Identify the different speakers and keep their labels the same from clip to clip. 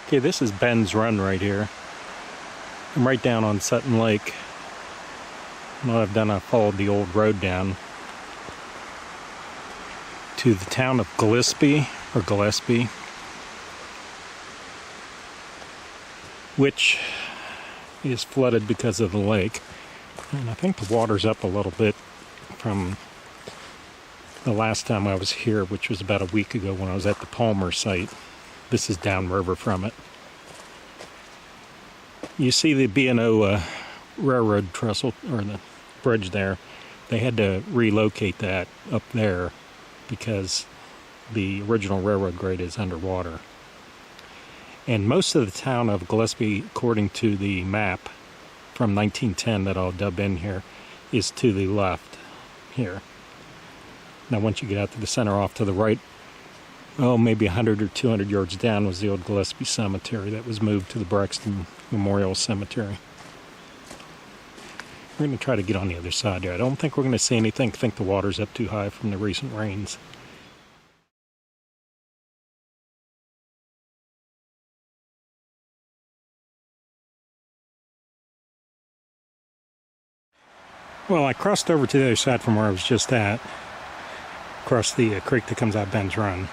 Speaker 1: Okay, this is Ben's Run right here. I'm right down on Sutton Lake. What I've done, I've followed the old road down to the town of Gillespie, which is flooded because of the lake. And I think the water's up a little bit from the last time I was here, which was about a week ago when I was at the Palmer site. This is downriver from it. You see the B&O railroad trestle, or the bridge there. They had to relocate that up there because the original railroad grade is underwater. And most of the town of Gillespie, according to the map from 1910 that I'll dub in here, is to the left here. Now once you get out to the center, off to the right, maybe 100 or 200 yards down was the old Gillespie Cemetery that was moved to the Braxton Memorial Cemetery. We're going to try to get on the other side there. I don't think we're going to see anything. I think the water's up too high from the recent rains. Well, I crossed over to the other side from where I was just at, across the creek that comes out Ben's Run.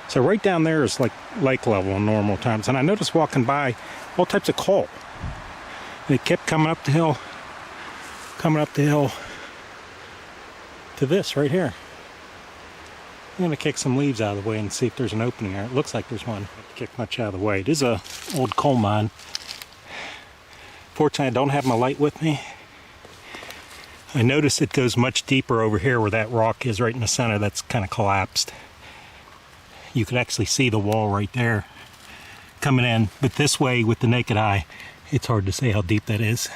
Speaker 1: So right down there is like lake level in normal times, and I noticed walking by all types of coal. They kept coming up the hill to this right here. I'm gonna kick some leaves out of the way and see if there's an opening there. It looks like there's one. I have to kick much out of the way. It is a old coal mine. Fortunately, I don't have my light with me. I noticed it goes much deeper over here where that rock is right in the center that's kind of collapsed. You can actually see the wall right there coming in, but this way with the naked eye, it's hard to say how deep that is.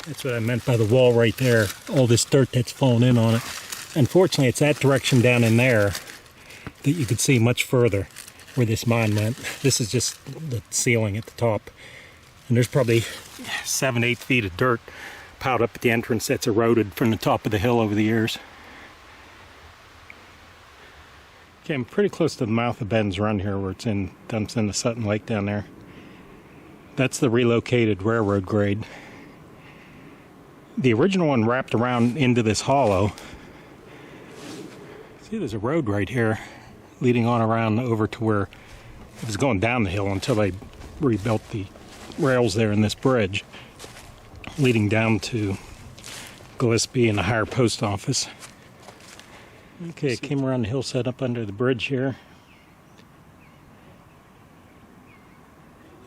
Speaker 1: That's what I meant by the wall right there, all this dirt that's fallen in on it. Unfortunately, it's that direction down in there that you could see much further where this mine went. This is just the ceiling at the top. And there's probably 7-8 feet of dirt piled up at the entrance that's eroded from the top of the hill over the years. Okay, I'm pretty close to the mouth of Ben's Run here, where dumps in the Sutton Lake down there. That's the relocated railroad grade. The original one wrapped around into this hollow. See, there's a road right here leading on around over to where it was going down the hill until they rebuilt the rails there in this bridge, leading down to Gillespie and the Hyer Post Office. Okay, it came around the hillside up under the bridge here.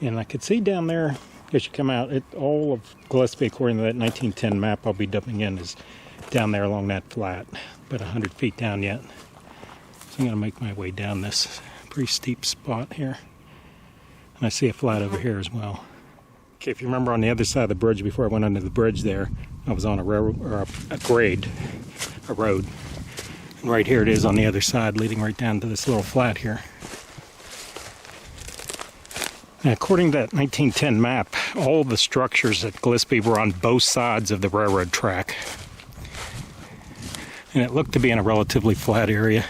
Speaker 1: And I could see down there, as you come out, all of Gillespie, according to that 1910 map I'll be dumping in, is down there along that flat, about 100 feet down yet. So I'm going to make my way down this pretty steep spot here. And I see a flat over here as well. Okay, if you remember on the other side of the bridge, before I went under the bridge there, I was on a road. And right here it is on the other side, leading right down to this little flat here. And according to that 1910 map, all the structures at Gillespie were on both sides of the railroad track. And it looked to be in a relatively flat area.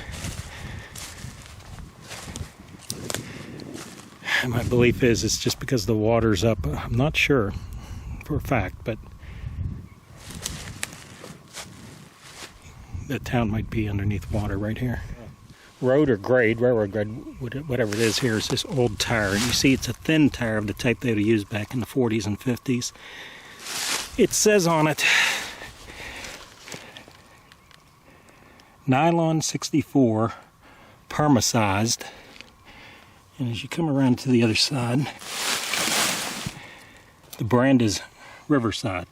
Speaker 1: And my belief is it's just because the water's up. I'm not sure for a fact, but that town might be underneath water right here. Road or grade, railroad grade, whatever it is here, is this old tire. And you see it's a thin tire of the type they would have used back in the 40s and 50s. It says on it, nylon 64, permacized. And as you come around to the other side, the brand is Riverside.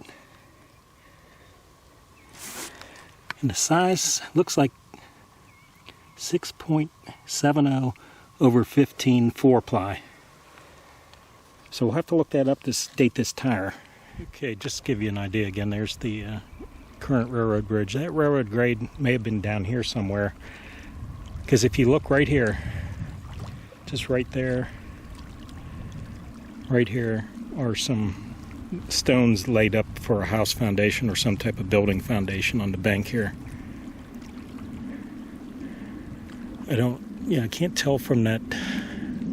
Speaker 1: And the size looks like 6.70 over 15 4-ply. So we'll have to look that up to date this tire. Okay, just to give you an idea again, there's the current railroad bridge. That railroad grade may have been down here somewhere, because if you look right here, just right there, right here are some stones laid up for a house foundation or some type of building foundation on the bank here. I can't tell from that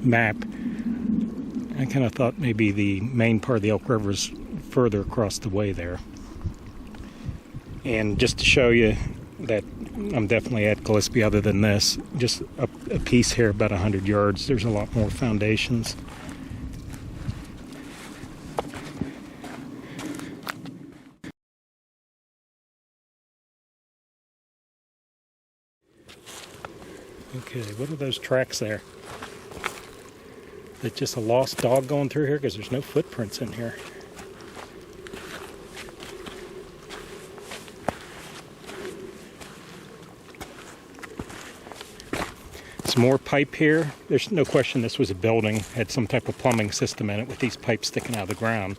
Speaker 1: map I kind of thought maybe the main part of the Elk River is further across the way there. And just to show you that I'm definitely at Gillespie other than this, just a piece here about 100 yards, there's a lot more foundations. Okay, what are those tracks there? Is it just a lost dog going through here? Because there's no footprints in here. Some more pipe here. There's no question this was a building, had some type of plumbing system in it with these pipes sticking out of the ground.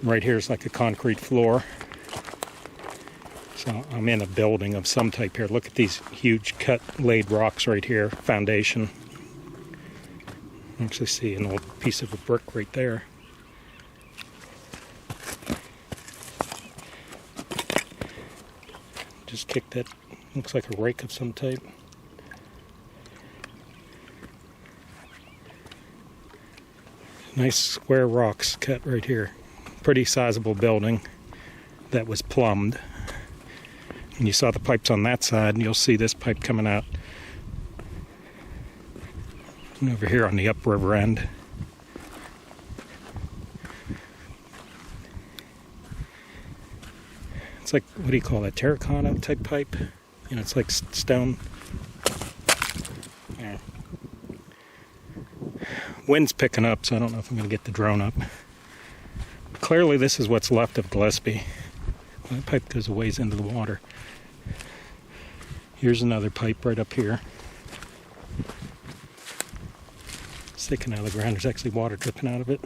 Speaker 1: Right here is like a concrete floor. So I'm in a building of some type here. Look at these huge cut laid rocks right here, foundation. You actually see an old piece of a brick right there. Just kicked that, looks like a rake of some type. Nice square rocks cut right here. Pretty sizable building that was plumbed. And you saw the pipes on that side, and you'll see this pipe coming out and over here on the upriver end. It's like, what do you call that, terracotta type pipe? You know, it's like stone. Yeah. Wind's picking up, so I don't know if I'm going to get the drone up. But clearly this is what's left of Gillespie. Well, that pipe goes a ways into the water. Here's another pipe right up here. Sticking out of the ground. There's actually water dripping out of it.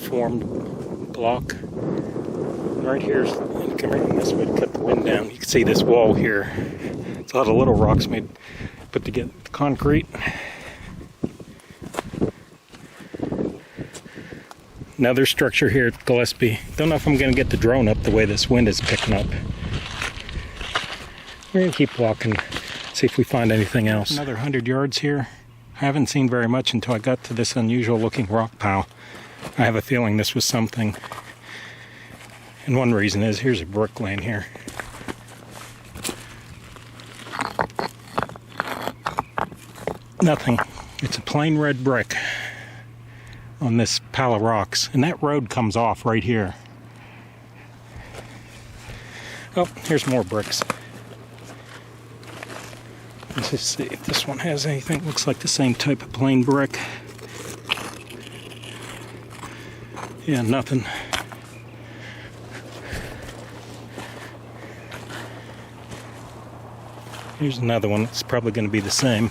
Speaker 1: Formed block. Right here's, come right this way to cut the wind down. You can see this wall here. It's a lot of little rocks made, put together with concrete. Another structure here at Gillespie. Don't know if I'm going to get the drone up the way this wind is picking up. We're going to keep walking, see if we find anything else. Another 100 yards here. I haven't seen very much until I got to this unusual looking rock pile. I have a feeling this was something. And one reason is, here's a brick laying here. Nothing. It's a plain red brick on this pile of rocks, and that road comes off right here. Oh, here's more bricks. Let's just see if this one has anything. Looks like the same type of plain brick. Yeah, nothing. Here's another one. It's probably going to be the same.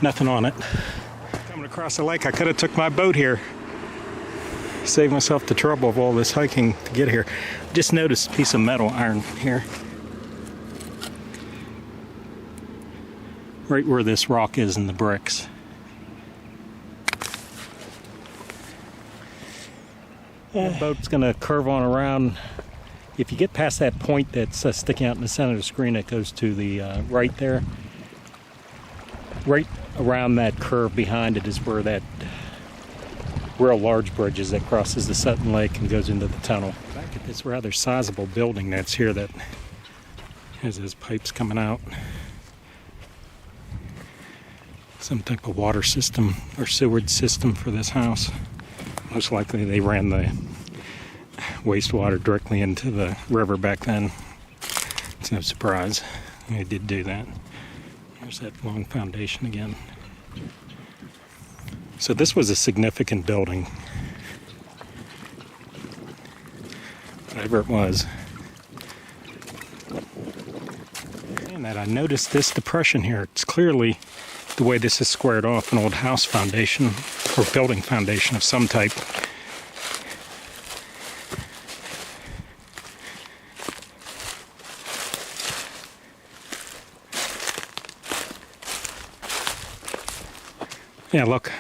Speaker 1: Nothing on it. Coming across the lake, I could have took my boat here. Saved myself the trouble of all this hiking to get here. Just noticed a piece of metal iron here. Right where this rock is in the bricks. The boat's going to curve on around. If you get past that point that's sticking out in the center of the screen that goes to the right there, right around that curve behind it is where that real large bridge is that crosses the Sutton Lake and goes into the tunnel. Back at this rather sizable building that's here that has those pipes coming out. Some type of water system or sewage system for this house. Most likely they ran the wastewater directly into the river back then. It's no surprise they did do that. There's that long foundation again. So this was a significant building. Whatever it was. And that I noticed this depression here. It's clearly the way this is squared off, an old house foundation or building foundation of some type. Yeah, look.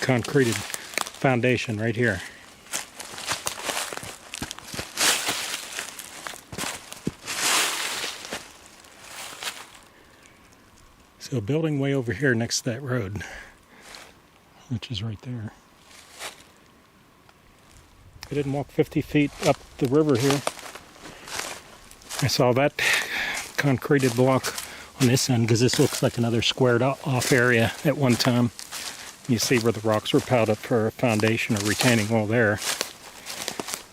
Speaker 1: Concreted foundation right here. So a building way over here next to that road, which is right there. I didn't walk 50 feet up the river here. I saw that concreted block on this end because this looks like another squared off area at one time. You see where the rocks were piled up for a foundation or retaining wall there.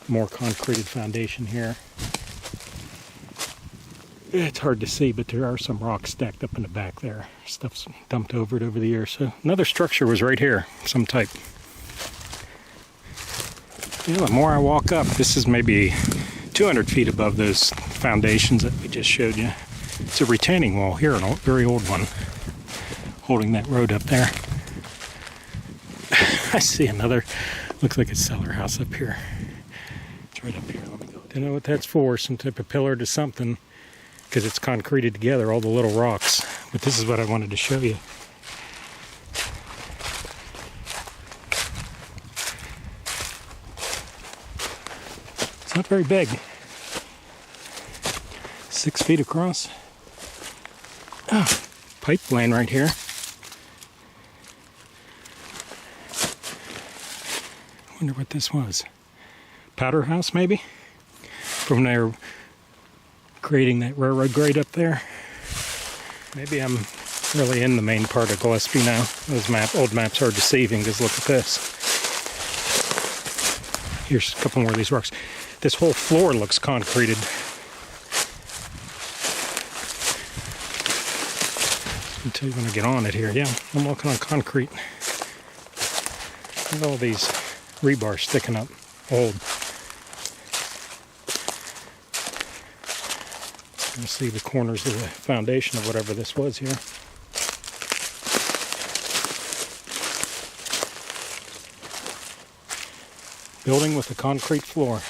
Speaker 1: More concreted foundation here. It's hard to see, but there are some rocks stacked up in the back there. Stuff's dumped over it over the years. So another structure was right here, some type. Yeah, the more I walk up, this is maybe 200 feet above those foundations that we just showed you. It's a retaining wall here, a very old one, holding that road up there. I see another, looks like a cellar house up here. It's right up here. Let me go. Don't know what that's for, some type of pillar to something, because it's concreted together, all the little rocks. But this is what I wanted to show you. It's not very big. 6 feet across. Oh, pipe laying right here. I wonder what this was. Powder house, maybe? From there, creating that railroad grade up there. Maybe I'm really in the main part of Gillespie now. Those old maps are deceiving, because look at this. Here's a couple more of these rocks. This whole floor looks concreted. Until you want to get on it here. Yeah, I'm walking on concrete. Look at all these rebar sticking up, old. You see the corners of the foundation of whatever this was here. Building with a concrete floor.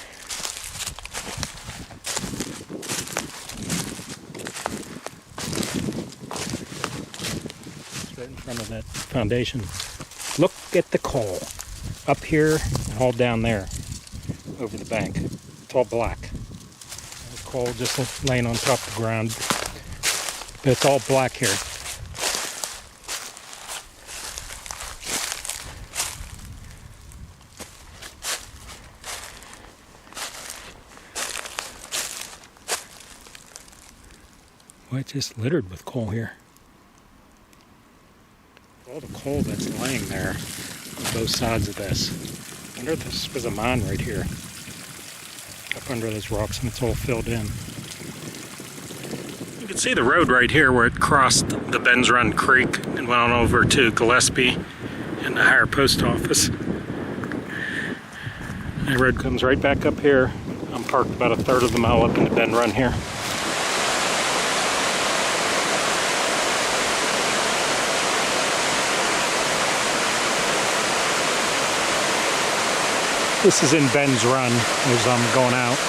Speaker 1: It's right in front of that foundation. Look at the coal. Up here and all down there. Over the bank. It's all black. The coal just laying on top of the ground. But it's all black here. Well, it's just littered with coal here. All the coal that's laying there on both sides of this. I wonder if this was a mine right here. Up under those rocks, and it's all filled in. You can see the road right here where it crossed the Ben's Run Creek and went on over to Gillespie and the Hyer Post Office. That road comes right back up here. I'm parked about a third of the mile up in the Ben Run here. This is in Ben's Run as I'm going out.